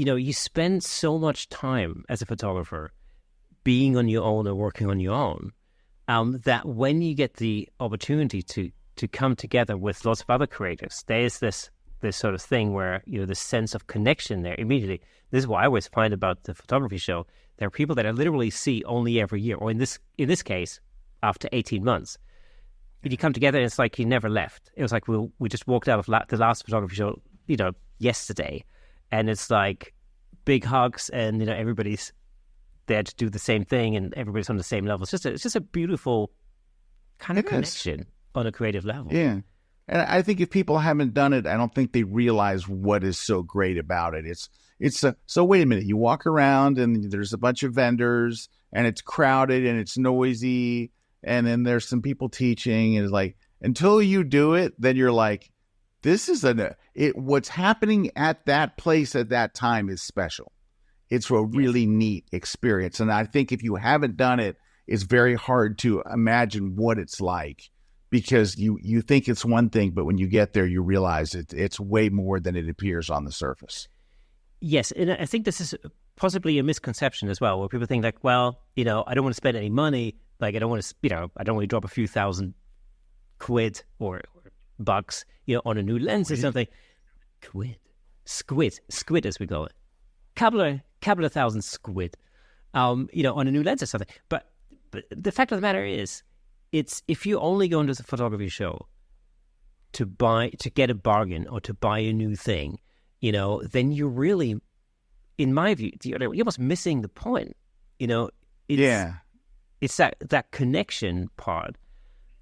you spend so much time as a photographer being on your own or working on your own, that when you get the opportunity to come together with lots of other creatives, there's this sort of thing where, the sense of connection there immediately. This is what I always find about the photography show. There are people that I literally see only every year, or in this case, after 18 months. But you come together and it's like you never left. It was like we just walked out of the last photography show, yesterday. And it's like big hugs and, everybody's there to do the same thing and everybody's on the same level. It's just a beautiful kind of connection on a creative level. Yeah. And I think if people haven't done it, I don't think they realize what is so great about it. So wait a minute, you walk around and there's a bunch of vendors and it's crowded and it's noisy. And then there's some people teaching, and it's like, until you do it, then you're like, this is what's happening at that place at that time is special. It's a really neat experience. And I think if you haven't done it, it's very hard to imagine what it's like, because you think it's one thing, but when you get there, you realize it's way more than it appears on the surface. Yes. And I think this is possibly a misconception as well, where people think like, well, I don't want to spend any money. Like, I don't want to, I don't want to drop a few thousand quid or bucks, on a new lens or something. Squid as we call it. Couple of thousand squid, on a new lens or something. But the fact of the matter is, it's if you only go into the photography show to get a bargain or to buy a new thing, then you're really, in my view, you're almost missing the point. It's that connection part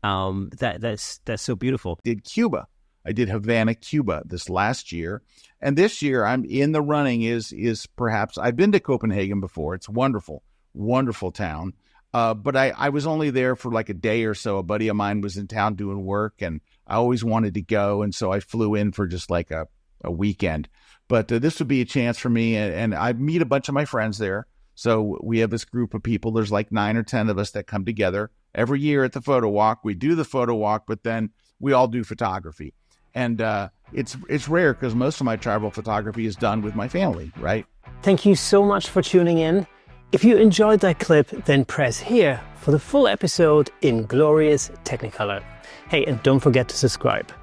that's so beautiful. Did Cuba. I did Havana, Cuba this last year. And this year I'm in the running is perhaps, I've been to Copenhagen before. It's wonderful, wonderful town. But I was only there for like a day or so. A buddy of mine was in town doing work and I always wanted to go. And so I flew in for just like a weekend. But this would be a chance for me. And I meet a bunch of my friends there. So we have this group of people. There's like 9 or 10 of us that come together every year at the photo walk. We do the photo walk, but then we all do photography. And it's rare because most of my travel photography is done with my family, right? Thank you so much for tuning in. If you enjoyed that clip, then press here for the full episode in glorious Technicolor. Hey, and don't forget to subscribe.